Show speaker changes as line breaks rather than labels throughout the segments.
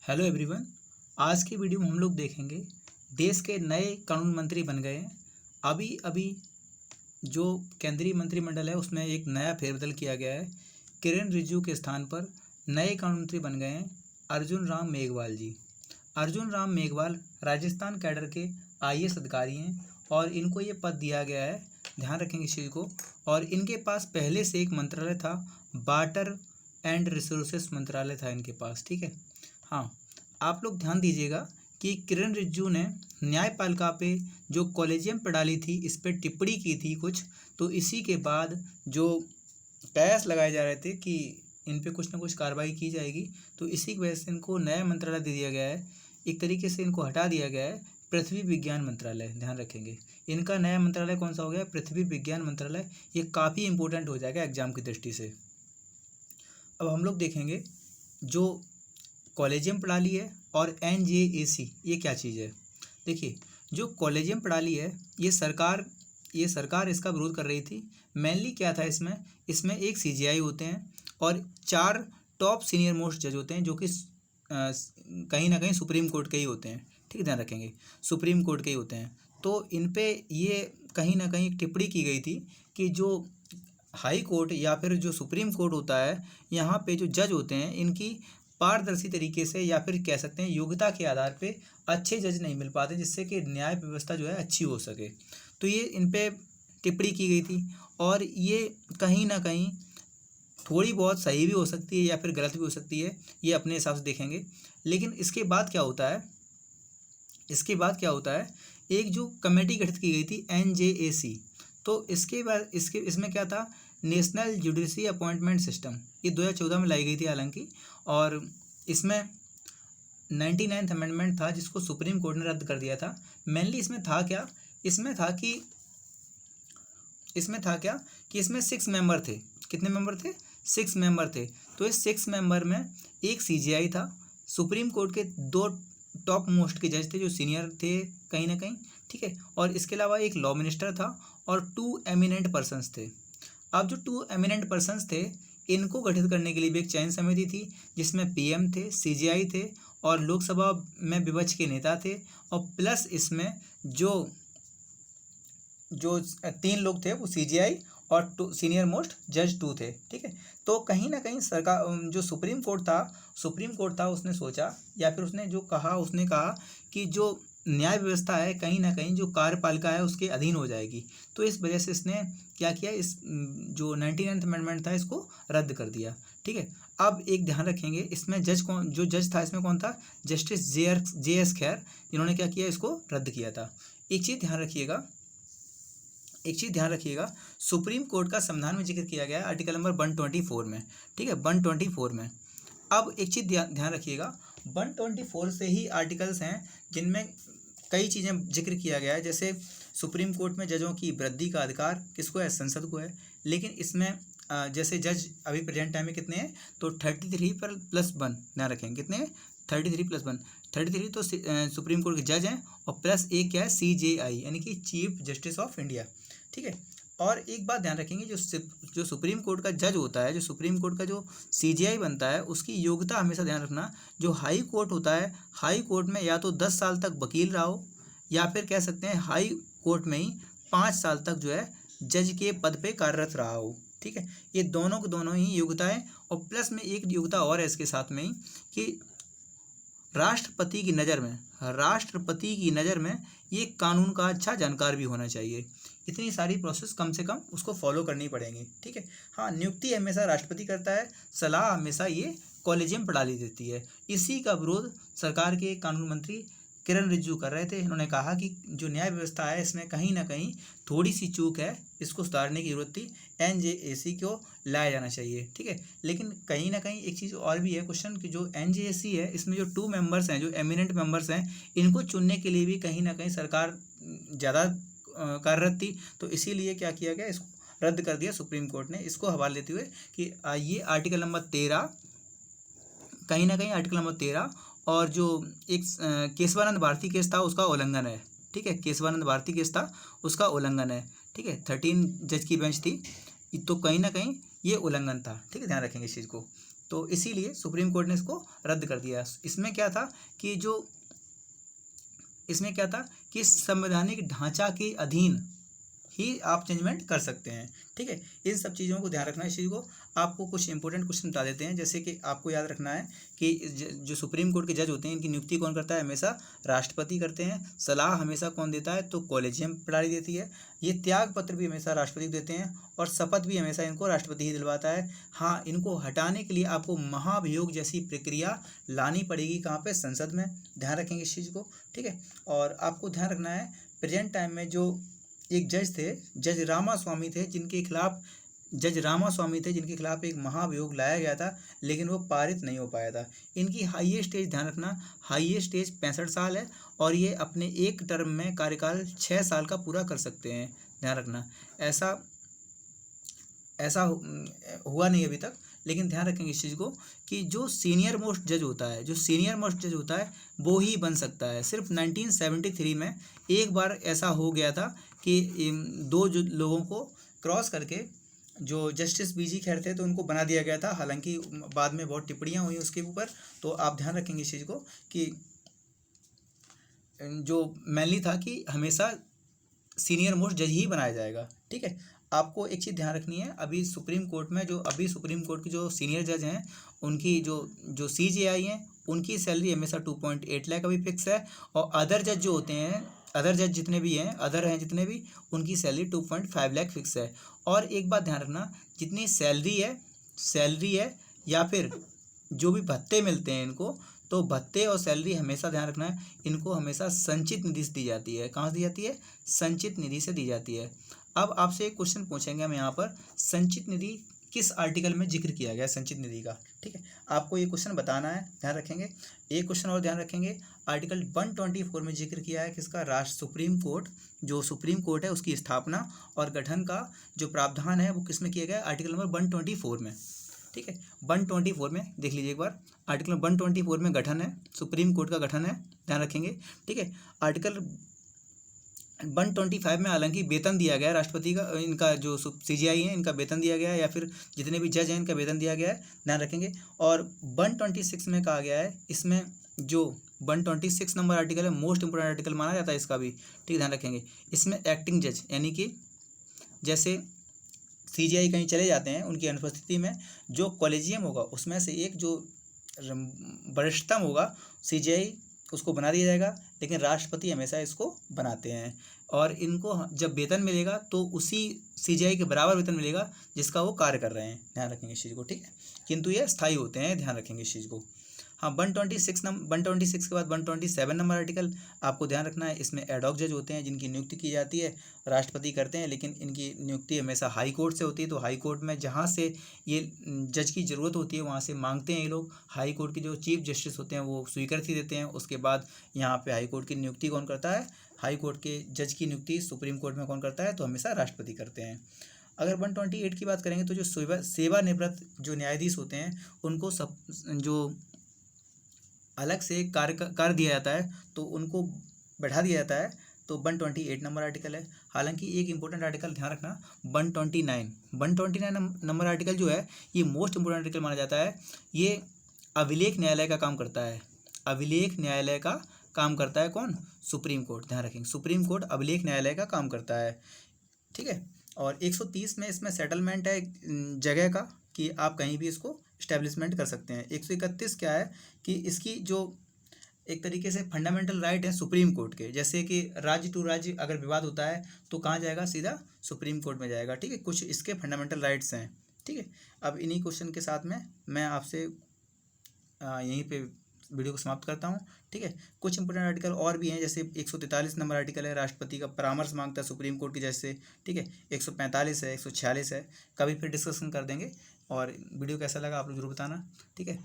Hello everyone. आज की video में हम लोग देखेंगे देश के नए कानून मंत्री बन गए हैं। अभी अभी जो केंद्रीय मंत्रिमंडल है उसमें एक नया फेरबदल किया गया है। किरेन रिजिजू के स्थान पर नए कानून मंत्री बन गए हैं अर्जुन राम मेघवाल जी। अर्जुन राम मेघवाल राजस्थान कैडर के आईएएस अधिकारी हैं और इनको ये पद दिया गया है, ध्यान रखेंगे इस चीज़ को। और इनके पास पहले से एक मंत्रालय था, वाटर एंड रिसोर्सेस मंत्रालय था इनके पास, ठीक है। हाँ, आप लोग ध्यान दीजिएगा कि किरेन रिजिजू ने न्यायपालिका पे जो कॉलेजियम प्रणाली थी इस पर टिप्पणी की थी कुछ, तो इसी के बाद जो कयास लगाए जा रहे थे कि इन पे कुछ ना कुछ कार्रवाई की जाएगी, तो इसी की वजह से इनको नया मंत्रालय दे दिया गया है। एक तरीके से इनको हटा दिया गया है पृथ्वी विज्ञान मंत्रालय, ध्यान रखेंगे। इनका नया मंत्रालय कौन सा हो गया? पृथ्वी विज्ञान मंत्रालय। ये काफ़ी इंपॉर्टेंट हो जाएगा एग्जाम की दृष्टि से। अब हम लोग देखेंगे जो कॉलेजियम प्रणाली है और एनजेएसी ये क्या चीज़ है। देखिए, जो कॉलेजियम प्रणाली है ये सरकार इसका विरोध कर रही थी। मेनली क्या था इसमें एक सीजीआई होते हैं और 4 टॉप सीनियर मोस्ट जज होते हैं जो कि कहीं ना कहीं सुप्रीम कोर्ट के ही होते हैं, ठीक है, ध्यान रखेंगे, सुप्रीम कोर्ट के ही होते हैं। तो इन पे ये कहीं ना कहीं टिप्पणी की गई थी कि जो हाई कोर्ट या फिर जो सुप्रीम कोर्ट होता है, यहाँ पे जो जज होते हैं इनकी पारदर्शी तरीके से या फिर कह सकते हैं योग्यता के आधार पे अच्छे जज नहीं मिल पाते, जिससे कि न्याय व्यवस्था जो है अच्छी हो सके। तो ये इन पे टिप्पणी की गई थी और ये कहीं ना कहीं थोड़ी बहुत सही भी हो सकती है या फिर गलत भी हो सकती है, ये अपने हिसाब से देखेंगे। लेकिन इसके बाद क्या होता है, एक जो कमेटी गठित की गई थी एनजेएसी, तो इसके बाद इसमें क्या था, नेशनल जुडिशरी अपॉइंटमेंट सिस्टम, ये 2014 में लाई गई थी हालांकि। और इसमें 99th अमेंडमेंट था जिसको सुप्रीम कोर्ट ने रद्द कर दिया था। मेनली इसमें था क्या, इसमें था कि इसमें 6 मेंबर थे। कितने मेंबर थे? 6 मेंबर थे। तो इस 6 मेंबर में एक सीजीआई था, सुप्रीम कोर्ट के 2 टॉप मोस्ट के जज थे जो सीनियर थे कहीं ना कहीं, ठीक है। और इसके अलावा एक लॉ मिनिस्टर था और 2 एमिनेंट पर्सन्स थे। अब जो 2 एमिनेंट पर्सन्स थे इनको गठित करने के लिए भी एक चयन समिति थी जिसमें पीएम थे, सीजीआई थे और लोकसभा में विपक्ष के नेता थे, और प्लस इसमें जो 3 लोग थे वो सीजीआई और 2 सीनियर मोस्ट जज 2 थे, ठीक है। तो कहीं ना कहीं सरकार जो सुप्रीम कोर्ट था उसने सोचा या फिर उसने कहा कि जो न्याय व्यवस्था है कहीं ना कहीं जो कार्यपालिका है उसके अधीन हो जाएगी। तो इस वजह से इसने क्या किया, इस जो 99th अमेंडमेंट था इसको रद्द कर दिया, ठीक है। अब एक ध्यान रखेंगे, इसमें जो जज था इसमें कौन था? जस्टिस जे एस खैर, इन्होंने क्या किया, इसको रद्द किया था। एक चीज़ ध्यान रखिएगा, सुप्रीम कोर्ट का संविधान में जिक्र किया गया है आर्टिकल नंबर 124 में, ठीक है, 124 में। अब एक चीज़ ध्यान रखिएगा, 124 से ही आर्टिकल्स हैं जिनमें कई चीज़ें जिक्र किया गया है। जैसे सुप्रीम कोर्ट में जजों की वृद्धि का अधिकार किसको है? संसद को है। लेकिन इसमें जैसे जज अभी प्रेजेंट टाइम में कितने हैं? तो 33 पर +1, ध्यान रखेंगे कितने हैं? 33 + 1, 33 तो सुप्रीम कोर्ट के जज हैं और प्लस एक क्या है? सीजेआई यानी कि चीफ जस्टिस ऑफ इंडिया, ठीक है। और एक बात ध्यान रखेंगे, जो सुप्रीम कोर्ट का जज होता है, जो सुप्रीम कोर्ट का जो सीजीआई बनता है उसकी योग्यता हमेशा ध्यान रखना। जो हाई कोर्ट होता है, हाई कोर्ट में या तो 10 साल तक वकील रहा हो या फिर कह सकते हैं हाई कोर्ट में ही 5 साल तक जो है जज के पद पे कार्यरत रहा हो, ठीक है। ये दोनों के दोनों ही योग्यताएं, और प्लस में एक योग्यता और है इसके साथ में ही कि राष्ट्रपति की नज़र में ये कानून का अच्छा जानकार भी होना चाहिए। इतनी सारी प्रोसेस कम से कम उसको फॉलो करनी पड़ेंगी, ठीक है। हाँ, नियुक्ति हमेशा राष्ट्रपति करता है, सलाह हमेशा ये कॉलेजियम प्रणाली देती है। इसी का विरोध सरकार के कानून मंत्री किरेन रिजिजू कर रहे थे। इन्होंने कहा कि जो न्याय व्यवस्था है इसमें कहीं ना कहीं थोड़ी सी चूक है, इसको सुधारने की जरूरत थी, एनजेएसी को लाया जाना चाहिए, ठीक है। लेकिन कहीं ना कहीं एक चीज़ और भी है क्वेश्चन कि जो एनजेएसी है इसमें जो 2 मेंबर्स हैं, जो एमिनेंट मेंबर्स हैं, इनको चुनने के लिए भी कहीं ना कहीं सरकार ज़्यादा कार्यरत थी। तो इसीलिए क्या किया गया, इसको रद्द कर दिया सुप्रीम कोर्ट ने। इसको हवाले देते हुए कि ये आर्टिकल नंबर 13, कहीं ना कहीं आर्टिकल नंबर 13 और जो एक केशवानंद भारती केस था उसका उल्लंघन है, ठीक है। केशवानंद भारती केस था उसका उल्लंघन है, ठीक है। 13 जज की बेंच थी, तो कहीं ना कहीं ये उल्लंघन था, ठीक है, ध्यान रखेंगे इस चीज़ को। तो इसीलिए सुप्रीम कोर्ट ने इसको रद्द कर दिया। इसमें क्या था कि संवैधानिक ढांचा के अधीन ही आप चेंजमेंट कर सकते हैं। ठीक है, इन सब चीज़ों को ध्यान रखना है। इस चीज़ को आपको कुछ इंपॉर्टेंट क्वेश्चन बता देते हैं। जैसे कि आपको याद रखना है कि जो सुप्रीम कोर्ट के जज होते हैं, इनकी नियुक्ति कौन करता है? हमेशा राष्ट्रपति करते हैं। सलाह हमेशा कौन देता है? तो कॉलेजियम प्रणाली देती है। ये त्याग पत्र भी हमेशा राष्ट्रपति देते हैं और शपथ भी हमेशा इनको राष्ट्रपति ही दिलवाता है। हाँ, इनको हटाने के लिए आपको महाभियोग जैसी प्रक्रिया लानी पड़ेगी। कहाँ पे? संसद में। ध्यान रखेंगे इस चीज़ को। ठीक है, और आपको ध्यान रखना है प्रेजेंट टाइम में जो एक जज थे, जज रामास्वामी थे, जिनके खिलाफ एक महाभियोग लाया गया था, लेकिन वो पारित नहीं हो पाया था। इनकी हाईएस्ट एज, ध्यान रखना, हाईएस्ट एज 65 साल है और ये अपने एक टर्म में कार्यकाल 6 साल का पूरा कर सकते हैं। ध्यान रखना, ऐसा हुआ नहीं अभी तक, लेकिन ध्यान रखेंगे इस चीज़ को कि जो सीनियर मोस्ट जज होता है वो ही बन सकता है। सिर्फ 1973 में एक बार ऐसा हो गया था कि दो जो लोगों को क्रॉस करके जो जस्टिस बीजी खैर थे तो उनको बना दिया गया था। हालांकि बाद में बहुत टिप्पणियां हुई उसके ऊपर, तो आप ध्यान रखेंगे इस चीज़ को कि जो मेनली था कि हमेशा सीनियर मोस्ट जज ही बनाया जाएगा। ठीक है, आपको एक चीज़ ध्यान रखनी है, अभी सुप्रीम कोर्ट की जो सीनियर जज हैं, उनकी जो CJI हैं, उनकी सैलरी हमेशा 2.8 लाख अभी फिक्स है। और अदर जज जो होते हैं, जितने भी उनकी सैलरी 2.5 लाख फिक्स है। और एक बात ध्यान रखना, जितनी सैलरी है या फिर जो भी भत्ते मिलते हैं इनको, तो भत्ते और सैलरी हमेशा ध्यान रखना है, इनको हमेशा संचित निधि से दी जाती है। कहाँ से दी जाती है? संचित निधि से दी जाती है। अब आपसे एक क्वेश्चन पूछेंगे हम यहाँ पर, संचित निधि किस आर्टिकल में जिक्र किया गया है संचित निधि का? ठीक है, आपको ये क्वेश्चन बताना है, ध्यान रखेंगे। एक क्वेश्चन और ध्यान रखेंगे, आर्टिकल 124 में जिक्र किया है किसका? सुप्रीम कोर्ट है उसकी स्थापना और गठन का जो प्रावधान है वो किस में किया गया है? आर्टिकल नंबर 124 में। ठीक है, 124 में देख लीजिए एक बार, आर्टिकल 124 में गठन है, सुप्रीम कोर्ट का गठन है, ध्यान रखेंगे। ठीक है, आर्टिकल 125 में हालांकि वेतन दिया गया है राष्ट्रपति का, इनका जो CJI है इनका वेतन दिया गया है, या फिर जितने भी जज हैं इनका वेतन दिया गया है, ध्यान रखेंगे। और 126 में कहा गया है, इसमें जो 126 नंबर आर्टिकल है, मोस्ट इंपोर्टेंट आर्टिकल माना जाता है इसका भी। ठीक, ध्यान रखेंगे। इसमें एक्टिंग जज, यानी कि जैसे CJI कहीं चले जाते हैं, उनकी अनुपस्थिति में जो कॉलेजियम होगा उसमें से एक जो वरिष्ठतम होगा CJI उसको बना दिया जाएगा, लेकिन राष्ट्रपति हमेशा इसको बनाते हैं। और इनको जब वेतन मिलेगा तो उसी CJI के बराबर वेतन मिलेगा जिसका वो कार्य कर रहे हैं। ध्यान रखेंगे इस चीज़ को। ठीक है, किंतु ये स्थायी होते हैं, ध्यान रखेंगे इस चीज़ को। हाँ, 126 के बाद 127 नंबर आर्टिकल आपको ध्यान रखना है। इसमें एडॉक जज होते हैं जिनकी नियुक्ति की जाती है, राष्ट्रपति करते हैं, लेकिन इनकी नियुक्ति हमेशा हाई कोर्ट से होती है। तो हाई कोर्ट में जहाँ से ये जज की ज़रूरत होती है वहाँ से मांगते हैं ये लोग। हाई कोर्ट के जो चीफ जस्टिस होते हैं वो स्वीकृति देते हैं। उसके बाद यहाँ पे हाई कोर्ट की नियुक्ति कौन करता है? हाई कोर्ट के जज की नियुक्ति सुप्रीम कोर्ट में कौन करता है? तो हमेशा राष्ट्रपति करते हैं। अगर 128 की बात करेंगे तो जो सेवानिवृत्त जो न्यायाधीश होते हैं उनको जो अलग से कार्य दिया जाता है तो उनको बैठा दिया जाता है। तो 128 नंबर आर्टिकल है। हालांकि एक इंपॉर्टेंट आर्टिकल ध्यान रखना, 129 नंबर आर्टिकल जो है ये मोस्ट इंपोर्टेंट आर्टिकल माना जाता है। ये अभिलेख न्यायालय का काम करता है। अभिलेख न्यायालय का काम करता है कौन? Supreme court. ध्यान रखेंगे, सुप्रीम कोर्ट अभिलेख न्यायालय का काम करता है। ठीक है, और 130 में इसमें सेटलमेंट है जगह का, कि आप कहीं भी इसको इस्टेब्लिशमेंट कर सकते हैं। 131 क्या है कि इसकी जो एक तरीके से फंडामेंटल राइट है सुप्रीम कोर्ट के, जैसे कि राज्य टू राज्य अगर विवाद होता है तो कहाँ जाएगा? सीधा सुप्रीम कोर्ट में जाएगा। ठीक है, कुछ इसके फंडामेंटल राइट्स हैं। ठीक है, अब इन्हीं क्वेश्चन के साथ में मैं आपसे यहीं पे वीडियो को समाप्त करता हूँ। ठीक है, कुछ इंपोर्टेंट आर्टिकल और भी हैं, जैसे 143 नंबर आर्टिकल है, राष्ट्रपति का परामर्श मांगता है सुप्रीम कोर्ट की जज से। ठीक है, 145 है, 146 है, कभी फिर डिस्कशन कर देंगे। और वीडियो कैसा लगा आप लोग जरूर बताना। ठीक है,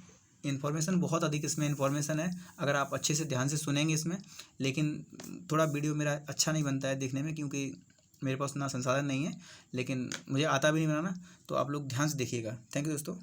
इन्फॉर्मेशन बहुत अधिक इसमें इन्फॉर्मेशन है, अगर आप अच्छे से ध्यान से सुनेंगे इसमें। लेकिन थोड़ा वीडियो मेरा अच्छा नहीं बनता है देखने में, क्योंकि मेरे पास उतना संसाधन नहीं है, लेकिन मुझे आता भी नहीं बनाना, तो आप लोग ध्यान से देखिएगा। थैंक यू दोस्तों।